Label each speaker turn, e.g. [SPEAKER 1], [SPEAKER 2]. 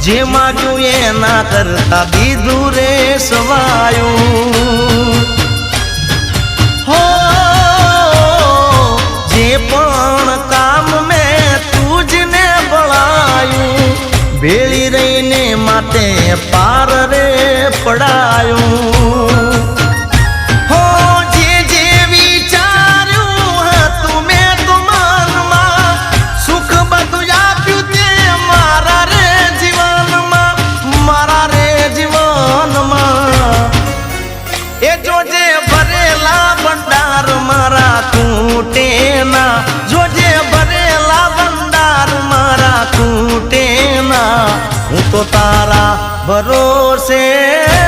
[SPEAKER 1] જે માગ્યું એના કરતા દીધું રે સવાયું હો જે પણ કામ મેં તુજને બળાયું ભેળી રહીને માટે પાર રે પડાયું જોજે ભરેલા ભંડાર મારા તૂટે ના હું તો તારા ભરોસે